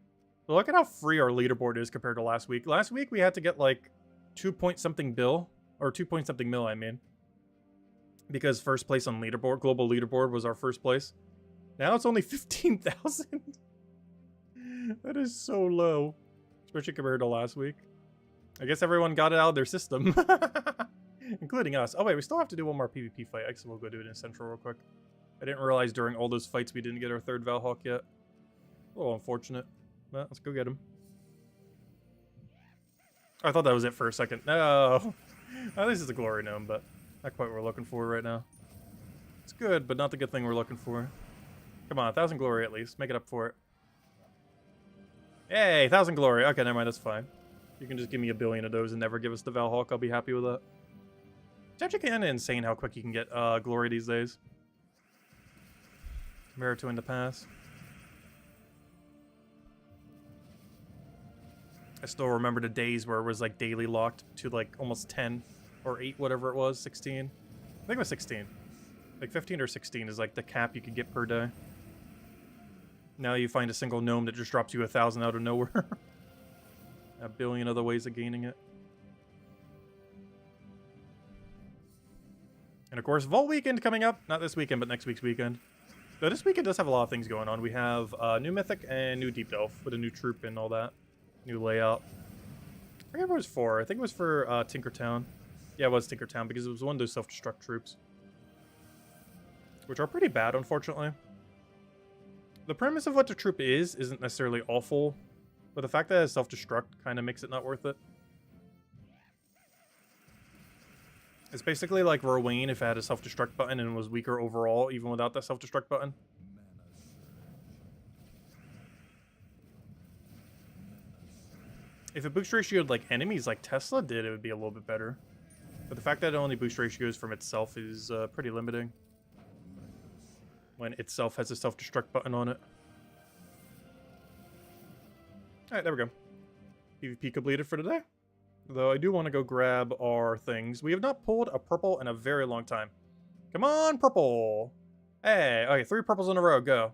But look at how free our leaderboard is compared to last week. Last week, we had to get like 2-point-something bill. Or 2-point-something mil, I mean. Because first place on leaderboard, global leaderboard, was our first place. Now it's only 15,000. That is so low. Especially compared to last week. I guess everyone got it out of their system. Including us. Oh wait, we still have to do one more PvP fight. I guess we'll go do it in Central real quick. I didn't realize during all those fights we didn't get our 3rd Valhawk yet. A little unfortunate. But let's go get him. I thought that was it for a second. No! At least it's a Glory Gnome, but not quite what we're looking for right now. It's good, but not the good thing we're looking for. Come on, 1,000 Glory at least. Make it up for it. Hey, 1,000 Glory. Okay, never mind, that's fine. You can just give me 1 billion of those and never give us the Valhawk. I'll be happy with that. It's actually kind of insane how quick you can get Glory these days. Compared to in the past. I still remember the days where it was like daily locked to like almost 10 or 8, whatever it was, 16. I think it was 16. Like 15 or 16 is like the cap you could get per day. Now you find a single gnome that just drops you 1,000 out of nowhere. 1 billion other ways of gaining it. And of course, Vault Weekend coming up. Not this weekend, but next week's weekend. So this weekend does have a lot of things going on. We have new Mythic and new Deep Delve with a new troop and all that. New layout. I forget what it was for. I think it was for Tinkertown. Yeah, it was Tinkertown because it was one of those self-destruct troops. Which are pretty bad, unfortunately. The premise of what the troop isn't necessarily awful, but the fact that it's self-destruct kind of makes it not worth it. It's basically like Rowan if it had a self-destruct button and was weaker overall, even without that self-destruct button. If it boost ratioed like enemies like Tesla did, it would be a little bit better. But the fact that it only boost ratios from itself is pretty limiting. when itself has a self-destruct button on it. Alright, there we go. PvP completed for today. Though I do want to go grab our things. We have not pulled a purple in a very long time. Come on, purple! Hey, okay, 3 purples in a row, go.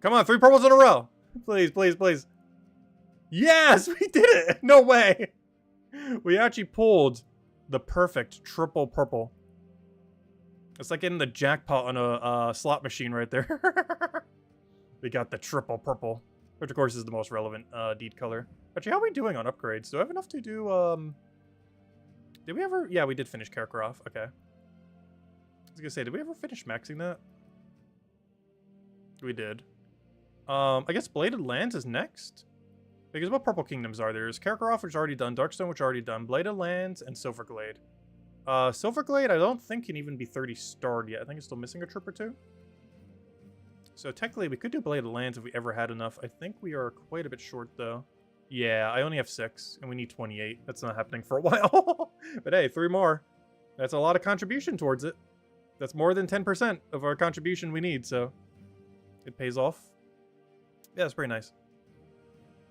Come on, 3 purples in a row! Please, please, please. Yes, we did it! No way! We actually pulled the perfect triple purple. It's like getting the jackpot on a slot machine right there. We got the triple purple. Which, of course, is the most relevant deed color. Actually, how are we doing on upgrades? Do I have enough to do, Did we ever... Yeah, we did finish Karkaroff. Okay. I was gonna say, did we ever finish maxing that? We did. I guess Bladed Lands is next? Because what purple kingdoms are there? There's Karkaroff, which is already done. Darkstone, which is already done. Bladed Lands, and Silverglade. Silverglade, I don't think can even be 30 starred yet. I think it's still missing a trip or 2. So technically, we could do Bladed Lands if we ever had enough. I think we are quite a bit short, though. Yeah, I only have 6, and we need 28. That's not happening for a while. But hey, 3 more. That's a lot of contribution towards it. That's more than 10% of our contribution we need, so it pays off. Yeah, that's pretty nice.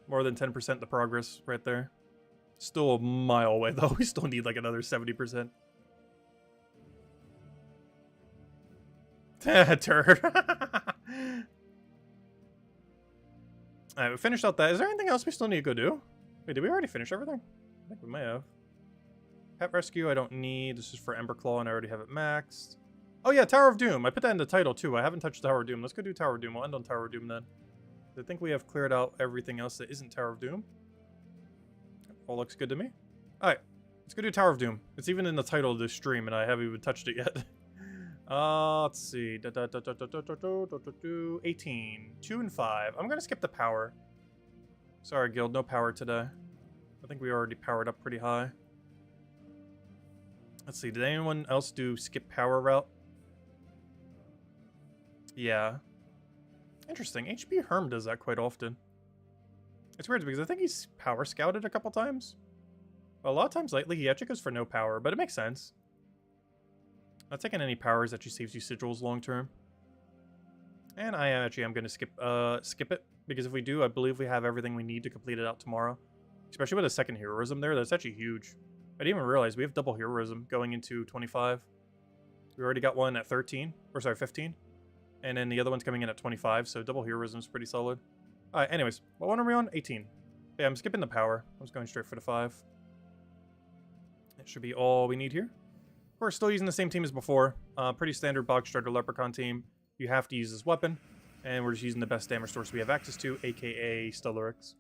More than 10% the progress right there. Still a mile away, though. We still need like another 70%. Turd. Alright, we finished out that. Is there anything else we still need to go do? Wait, did we already finish everything? I think we may have. Pet Rescue I don't need. This is for Emberclaw and I already have it maxed. Oh yeah, Tower of Doom. I put that in the title too. I haven't touched Tower of Doom. Let's go do Tower of Doom. We'll end on Tower of Doom then. I think we have cleared out everything else that isn't Tower of Doom. All looks good to me. Alright, let's go do Tower of Doom. It's even in the title of this stream and I haven't even touched it yet. Let's see. 18. 2 and 5. I'm gonna skip the power. Sorry, guild, no power today. I think we already powered up pretty high. Let's see, did anyone else do skip power route? Yeah. Interesting. HP Herm does that quite often. It's weird because I think he's power scouted a couple times. But a lot of times lately he actually goes for no power, but it makes sense. Not taking any powers that saves you sigils long term. And I actually am going to skip it, because if we do, I believe we have everything we need to complete it out tomorrow. Especially with a second heroism there, that's actually huge. I didn't even realize we have double heroism going into 25. We already got one at 13, or sorry, 15. And then the other one's coming in at 25, so double heroism is pretty solid. Alright, anyways, what one are we on? 18. Yeah, I'm skipping the power. I was going straight for the 5. That should be all we need here. We're still using the same team as before. Pretty standard Bog Strider Leprechaun team. You have to use this weapon. And we're just using the best damage source we have access to, aka Stellaryx.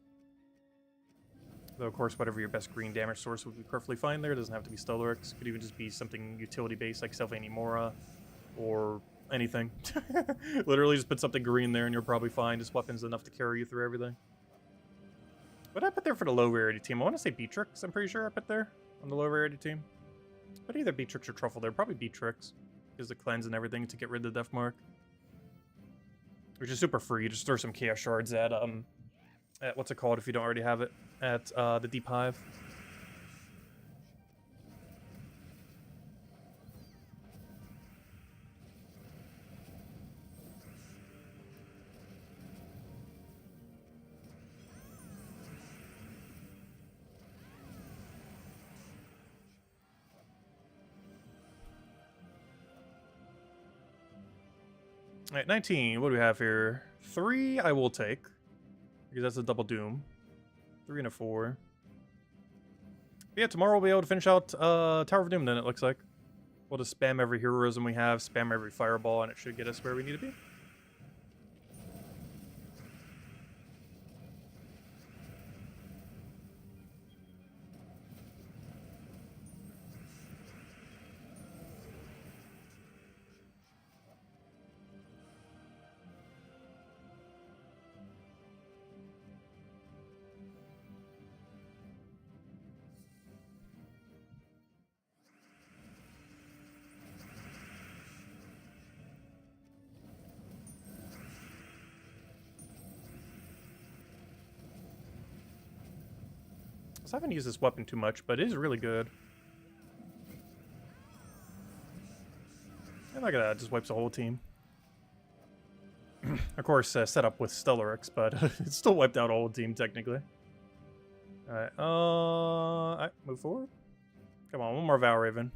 Though, of course, whatever your best green damage source would be perfectly fine there. It doesn't have to be Stellaryx. Could even just be something utility-based like Sylvanie Mora or anything. Literally just put something green there and you're probably fine. This weapon's enough to carry you through everything. What did I put there for the low rarity team? I want to say Beatrix, I'm pretty sure I put there on the low rarity team. But either Beatrix or Truffle there. Probably Beatrix. Because the cleanse and everything to get rid of the Death Mark. Which is super free. Just throw some Chaos Shards at what's it called if you don't already have it? At the Deep Hive. Alright, 19. What do we have here? 3 I will take. Because that's a double doom. 3 and a 4. But yeah, tomorrow we'll be able to finish out Tower of Doom then, it looks like. We'll just spam every heroism we have, spam every fireball, and it should get us where we need to be. I haven't used this weapon too much, but it is really good. And look at that, it just wipes the whole team. Of course, set up with Stellarix, but it still wiped out a whole team, technically. Alright, move forward. Come on, one more Valraven.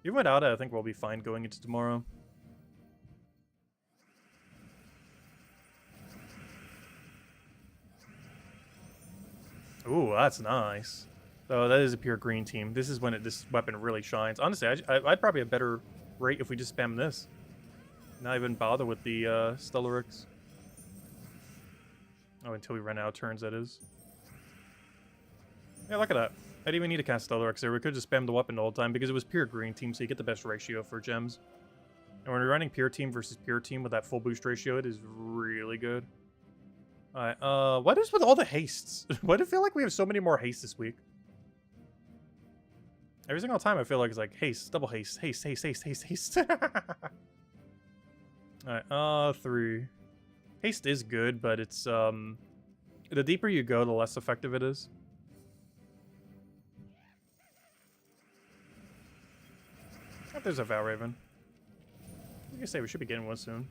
Even without it, I think we'll be fine going into tomorrow. Ooh, that's nice. So that is a pure green team. This is when this weapon really shines. Honestly, I'd probably have a better rate if we just spam this. Not even bother with the Stellarix. Oh, until we run out of turns, that is. Yeah, look at that. I didn't even need to cast Stellarix there. We could just spam the weapon the whole time because it was pure green team, so you get the best ratio for gems. And when you're running pure team versus pure team with that full boost ratio, it is really good. Alright, what is with all the hastes? Why do I feel like we have so many more hastes this week? Every single time I feel like it's like haste, double haste, haste, haste, haste, haste, haste. Alright, 3. Haste is good, but it's, the deeper you go, the less effective it is. Oh, there's a Valraven. I was gonna say we should be getting one soon.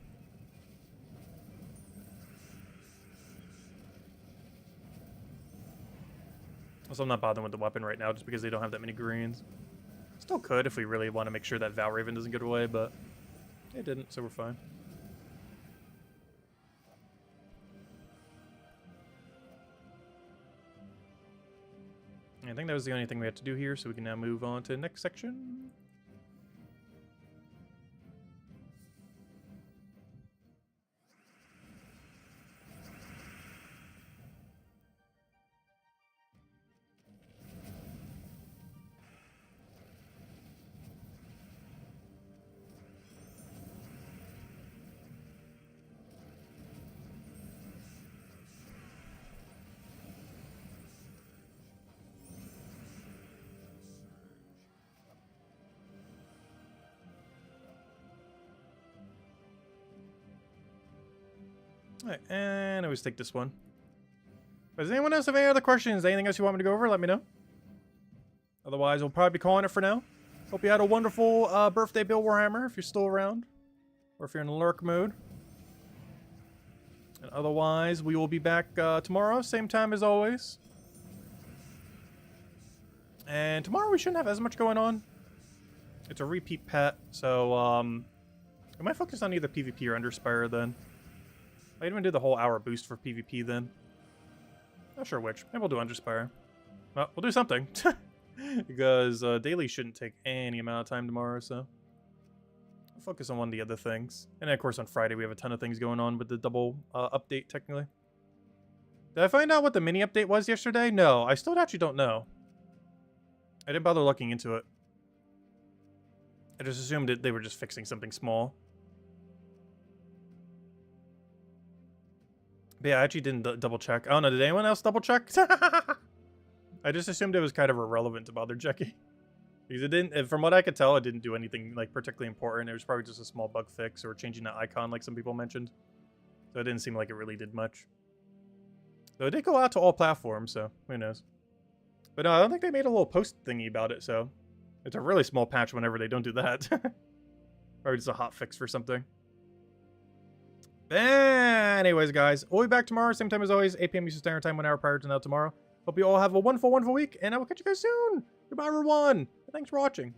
Also, I'm not bothering with the weapon right now just because they don't have that many greens. Still could if we really want to make sure that Valraven doesn't get away, but it didn't, so we're fine. I think that was the only thing we had to do here, so we can now move on to the next section. Alright, and I always take this one. Does anyone else have any other questions? Anything else you want me to go over? Let me know. Otherwise, we'll probably be calling it for now. Hope you had a wonderful birthday, Bill Warhammer, if you're still around. Or if you're in lurk mode. And otherwise, we will be back tomorrow, same time as always. And tomorrow we shouldn't have as much going on. It's a repeat pet, so we might focus on either PvP or Underspire then. I even do the whole hour boost for PvP then. Not sure which. Maybe we'll do Underspire. Well, we'll do something. Because daily shouldn't take any amount of time tomorrow, so I'll focus on one of the other things. And then, of course, on Friday we have a ton of things going on with the double update, technically. Did I find out what the mini update was yesterday? No, I still actually don't know. I didn't bother looking into it. I just assumed that they were just fixing something small. But yeah, I actually didn't double check. Oh no, did anyone else double check? I just assumed it was kind of irrelevant to bother checking. Because it didn't, from what I could tell, it didn't do anything like particularly important. It was probably just a small bug fix or changing that icon like some people mentioned. So it didn't seem like it really did much. So it did go out to all platforms, so who knows. But no, I don't think they made a little post thingy about it, so it's a really small patch whenever they don't do that. Probably just a hot fix for something. Anyways, guys, we'll be back tomorrow, same time as always, 8 p.m. Eastern Standard Time, 1 hour prior to now tomorrow. Hope you all have a wonderful, wonderful week, and I will catch you guys soon. Goodbye, everyone. Thanks for watching.